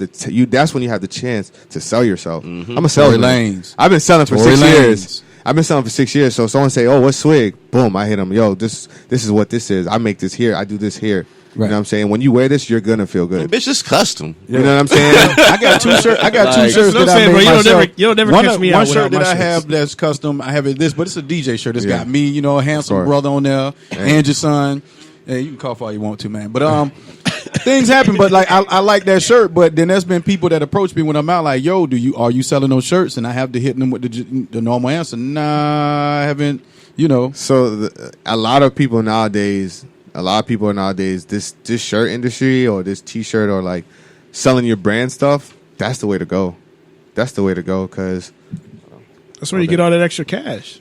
that's when you have the chance to sell yourself. I'm a Tory salesman. Lanez. I've been selling for Tory 6 Lanez. years, I've been selling for 6 years. So someone say, "Oh, what's Swig?" Boom, I hit them. Yo, this is what this is. I make this here. I do this here. Right. You know what I'm saying? When you wear this, you're gonna feel good. Bitch, it's custom. You know what I'm saying? I got two shirts. That's what I'm that I saying, made bro. myself. You'll never one catch me out One without shirt that my I shirts. have that's custom. I have it this, but it's a DJ shirt. It's got me, a handsome course. brother on there, and your son. Yeah, you can cough all you want to, man. But things happen. But like I like that shirt. But then there's been people that approach me when I'm out, like, "Yo, are you selling those shirts?" And I have to hit them with the normal answer. Nah, I haven't. So a lot of people nowadays, this shirt industry or this T-shirt or like selling your brand stuff, that's the way to go. That's the way to go because that's where you get all that extra cash.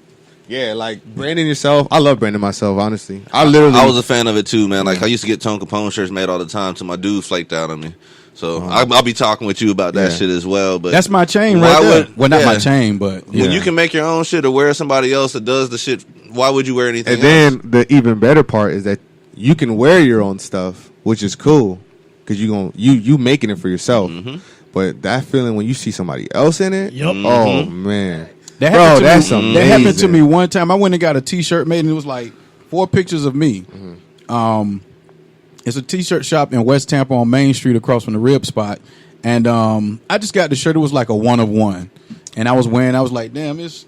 yeah, like branding yourself. I love branding myself. Honestly, I was a fan of it too, man. Like I used to get Tone Kapone shirts made all the time till my dude flaked out on me. So I'll be talking with you about that shit as well. But that's my chain right there. Well, not my chain, but when you can make your own shit or wear somebody else that does the shit, why would you wear anything And else? then the even better part is that you can wear your own stuff, which is cool because you making it for yourself. Mm-hmm. But that feeling when you see somebody else in it, Yup. oh man, That bro, happened to that's me. amazing. That happened to me one time. I went and got a T-shirt made, and it was like 4 pictures of me. It's a T-shirt shop in West Tampa on Main Street, across from the Rib Spot. And I just got the shirt. It was like a 1 of 1, and I was like, damn, it's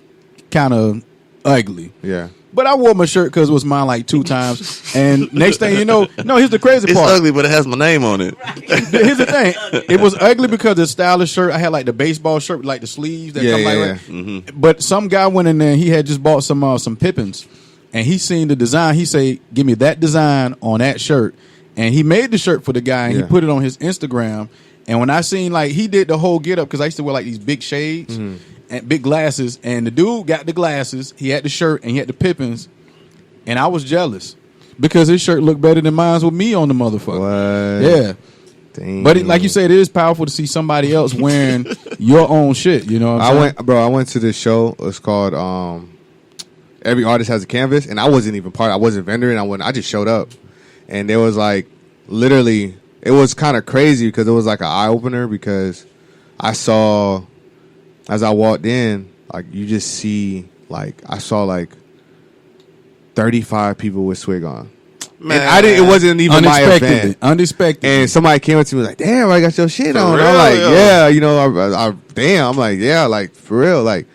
kind of ugly. Yeah. But I wore my shirt because it was mine like 2 times. And next thing you know, no, here's the crazy It's part. ugly, but it has my name on it. Here's the thing. It was ugly because the stylish shirt, I had like the baseball shirt with like the sleeves that come like that. Mm-hmm. But some guy went in there and he had just bought some Pippins. And he seen the design. He say, give me that design on that shirt. And he made the shirt for the guy and he put it on his Instagram. And when I seen like he did the whole get up, because I used to wear like these big shades and big glasses, and the dude got the glasses, he had the shirt and he had the Pippins, and I was jealous because his shirt looked better than mine with me on the motherfucker. What? Yeah. Dang. But like you said, it is powerful to see somebody else wearing your own shit. You know what I'm saying? I went to this show. It's called Every Artist Has a Canvas, and I wasn't even I wasn't vendoring. I just showed up, and there was like literally. It was kind of crazy because it was like an eye opener because I saw, as I walked in, like you just see, like I saw like 35 people with Swig on. Man. And I didn't. It wasn't even my event. Unexpected. And somebody came up to me like, "Damn, I got your shit on." real, I'm like, yo? "Yeah, you know, I damn." I'm like, "Yeah, like for real." Like,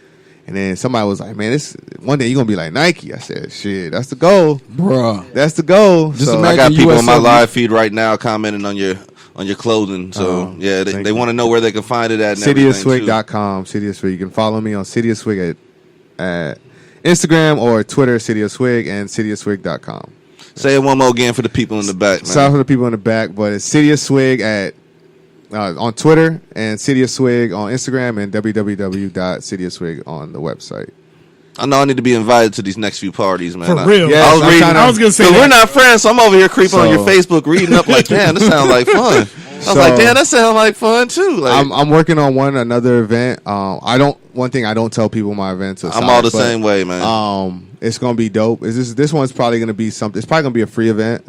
and then somebody was like, "Man, this one day you're gonna be like Nike." I said, "Shit, that's the goal, Bruh. That's the goal." Just So, imagine I got people on my USL. live feed right now commenting on your clothing. So yeah, thank they you. want to know where they can find it at. And everything, too. CityofSwig.com. City of Swig. You can follow me on City of Swig at Instagram or Twitter, City of Swig, and CityofSwig.com. Say it one more again for the people in the back, man. Sorry for the people in the back, but it's City of Swig at on Twitter and City of Swig on Instagram and www.cityofswig on the website. I know I need to be invited to these next few parties, man. For real. Yes, I was I'm reading. trying to- I was gonna say 'cause that. we're not friends, so I'm over here creeping on So- your Facebook, reading up like, damn, this sounds like fun. I was like, damn, that sounds like fun too. Like, I'm working on another event. One thing I don't tell people my events. I'm all the same way, man. It's gonna be dope. This one's probably gonna be something. It's probably gonna be a free event.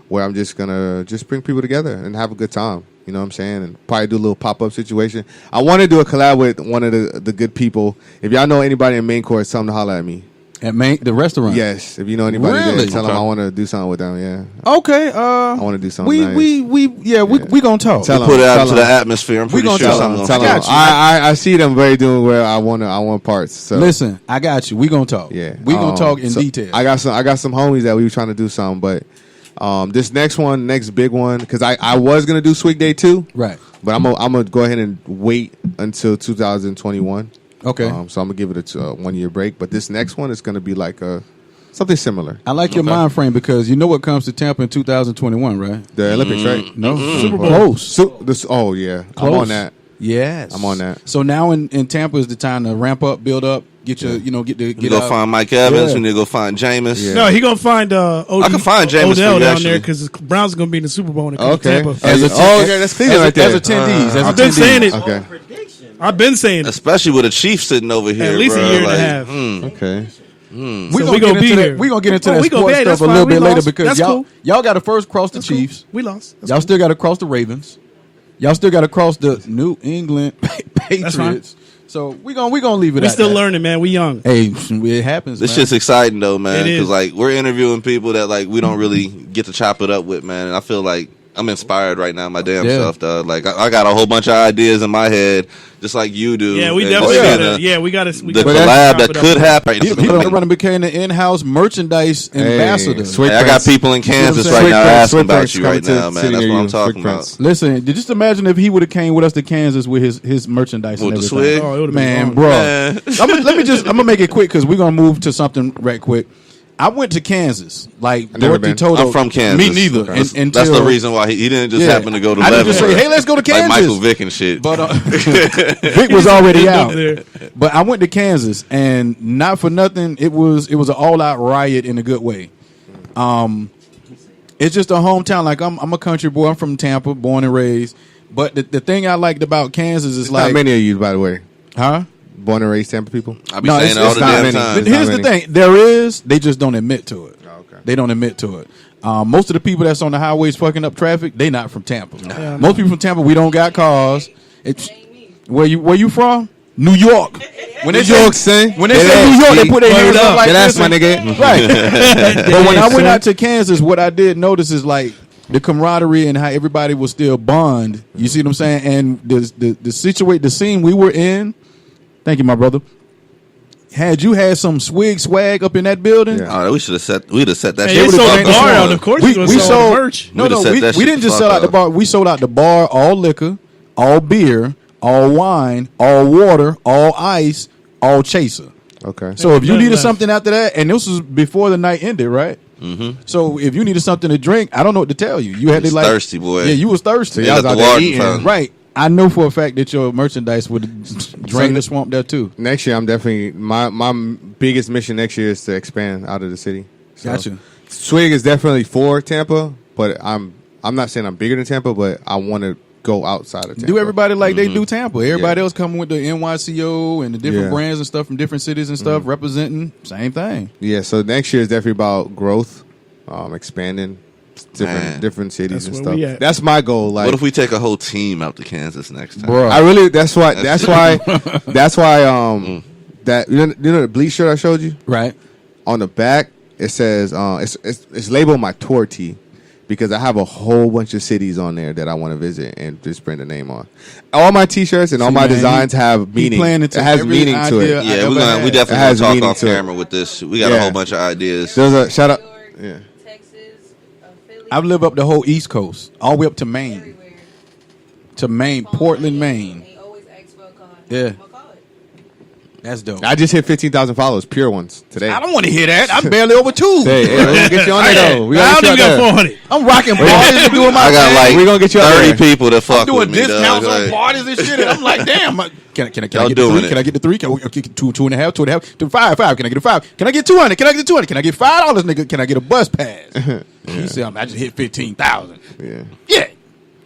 Where I'm just gonna bring people together and have a good time. You know what I'm saying? And probably do a little pop up situation. I want to do a collab with one of the good people. If y'all know anybody in Main Court, tell them to holler at me. At the restaurant. Yes, if you know anybody Really? there, tell them Okay. I want to do something with them. Yeah, Okay. I want to do something. We nice. we gonna talk. Tell 'em. Put it out tell into them. the atmosphere. I'm pretty gonna sure tell something Tell gonna them. got you. I see them very doing well. I want parts. So Listen, I got you. We gonna talk. yeah, We gonna talk in so detail. I got some homies that we were trying to do something, but this next big one, because I was gonna do Swig Day 2, Right. but I'm gonna go ahead and wait until 2021. Okay. So I'm gonna give it a 1 year break, but this next one is gonna be like something similar. I like your mind frame because you know what comes to Tampa in 2021, right? The Olympics, right? No, Super Bowl. Close. Oh yeah, I'm Close. on that. Yes, I'm on that. So now in Tampa is the time to ramp up, build up, get your, get You get go out. find Mike Evans. Yeah. You need to go find Jameis. Yeah. No, he gonna find I can find Jameis Odell for you, down actually. there because Browns gonna be in the Super Bowl in Okay. Tampa. As a okay, that's Cleveland right there. As attendees, as I've been attendees. saying it. Okay. I've been saying it. Especially with a Chief sitting over here. At least a bro. year and a Like, half. Okay. We So gonna we get gonna be into here. that. We gonna get into Oh, that we gonna sports be- that's stuff a little fine. We bit later lost. because That's y'all cool. y'all got to first cross the That's cool. Chiefs. We lost. That's Y'all cool. still got to cross the Ravens. Y'all still got to cross the New England fine. Patriots. So we gonna leave it. We at still that. learning, man. We young. Hey, it happens. This man. shit's exciting though, man. It is. Because like we're interviewing people that like we don't really get to chop it up with, man. And I feel like I'm inspired right now, my damn Yeah. self, dog. Like I got a whole bunch of ideas in my head, just like you do. Yeah, we And definitely just gotta. seeing Yeah, we gotta. the gotta collab chop that it up. could happen. He done became the in-house merchandise ambassador. Swig Hey, I got Prince. people in Kansas Swig right now Prince, asking Swig about Prince you coming right to now, man. city That's near what I'm you, talking Swig about. Prince. Listen, just imagine if he would have came with us to Kansas with his merchandise With and the everything. Swig? Oh, it would've been Man, gone. bro. Man. I'm gonna make it quick because we're gonna move to something right quick. I went to Kansas, like never Dorothy been. told I'm from Kansas. Me neither. Okay. That's the reason why he didn't just happen to go to I didn't Leavenworth. just say, hey, let's go to Kansas. Like Michael Vick and shit. But Vic was already out. there. But I went to Kansas, and not for nothing, it was an all out riot in a good way. It's just a hometown. Like I'm a country boy. I'm from Tampa, born and raised. But the thing I liked about Kansas is Not like, many of you, by the way, huh? born and raised Tampa people. I be No, saying it's- it all it's the not damn many. time. But There's here's not the many. thing: there is. They just don't admit to it. Oh, okay. They don't admit to it. Most of the people that's on the highways fucking up traffic, they not from Tampa. Most people from Tampa, we don't got cars. It's where you from? New York. When New York, son. when they Dead say ass, New York, they G. put their hands Word up up. like Dead ass, this. my nigga. Right. But when I went son. out to Kansas, what I did notice is like the camaraderie and how everybody was still bond. You see what I'm saying? And the scene we were in. Thank you, my brother. Had you had some Swig swag up in that building, Yeah. Oh, we'd have set that Hey, shit. they sold would've the been bar the out. song. Of course, We- you gonna we sell sold- the merch. No, Would've no, set we that shit didn't the just fuck sell out the up. bar. We sold out the bar, all liquor, all beer, all wine, all water, all ice, all chaser. Okay. So if you Nothing needed left. something after that, and this was before the night ended, right? Mm-hmm. So if you needed something to drink, I don't know what to tell you. You had He's to like thirsty, boy. Yeah, you was thirsty. So He y'all got was out the there water eating. fountain. Right. I know for a fact that your merchandise would drain the swamp there too. Next year, I'm definitely my biggest mission next year is to expand out of the city. So, Gotcha. Swig is definitely for Tampa, but I'm not saying I'm bigger than Tampa, but I want to go outside of Tampa. Do everybody like they do Tampa. Everybody Yeah. else coming with the NYCO and the different Yeah. brands and stuff from different cities and stuff representing same thing. Yeah, so next year is definitely about growth, expanding Man. different cities That's and where we stuff. at. That's my goal. Like, What if we take a whole team out to Kansas next time? Bro. I really that's why that you know the bleach shirt I showed you Right. on the back it says it's labeled my tour tee because I have a whole bunch of cities on there that I want to visit and just print a name on. All my t-shirts and all See, my man, designs have he meaning. playing It into has every meaning to idea. it. I Yeah, ever we had. It definitely has gonna talk meaning off to it. camera with this. We got a Yeah. whole bunch of ideas. There's a shout out. York, Yeah. Texas, Philly, I've lived up the whole East Coast, all the way up to Maine. everywhere. To Maine, Portland, Maine. They always ask for a card. Yeah. I'm gonna call it. That's dope. I just hit 15,000 followers, pure ones today. I don't want to hear that. I'm barely over 2. Hey, we're gonna get you on there though. We I gonna don't get you even out got there. 400. I'm rocking parties and doing my I got thing. like We gonna get you out 30 there. people that fuck doing with me. discounts dog. on parties and shit. And I'm like, damn. Can I Y'all get the doing 3? it. Can I get the 3? Can I get 2, 2.5, 2.5, to 5, 5? Can I get a 5? Can I get 200? Can I get 200? Can I get $5, nigga? Can I get a bus pass? He said, I just hit 15,000. Yeah. Yeah.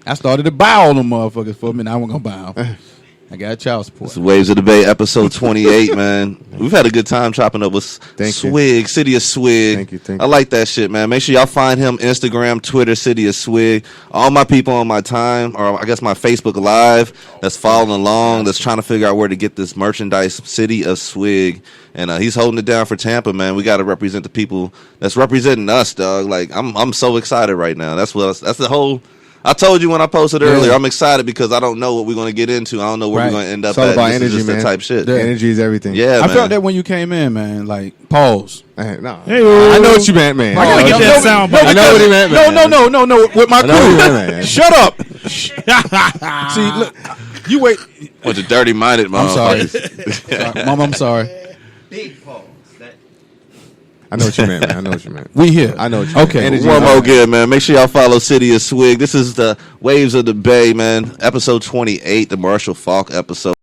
I started to buy all them motherfuckers for me. Now I wasn't gonna buy them. I got child support. This is Waves of the Bay, episode 28, man. We've had a good time chopping up with Thank you. Swig, City of Swig. Thank you. I like that shit, man. Make sure y'all find him Instagram, Twitter, City of Swig. All my people on my time, or I guess my Facebook Live, that's following along, that's trying to figure out where to get this merchandise, City of Swig. And he's holding it down for Tampa, man. We got to represent the people that's representing us, dog. Like I'm so excited right now. That's the whole. I told you when I posted earlier, I'm excited because I don't know what we're going to get into. I don't know where Right. we're going to end up It's all at. about This is energy, just man. that type shit. Yeah. Energy is everything. Yeah, I man. felt that when you came in, man. Like, pause. Hey, no. Hey, I know what you meant, man. I gotta get that sound bite. I know what he meant, man. No. With my I know what he crew. meant, man. Shut up. See, look, you wait. Bunch of dirty-minded I'm sorry. motherfuckers. Sorry. Mom, I'm sorry. Big pause. I know what you meant, man. I know what you meant. We here. I know what you meant. Okay. Energy One is more everything. good, man. Make sure y'all follow City of Swig. This is the Waves of the Bay, man. Episode 28, the Marshall Falk episode.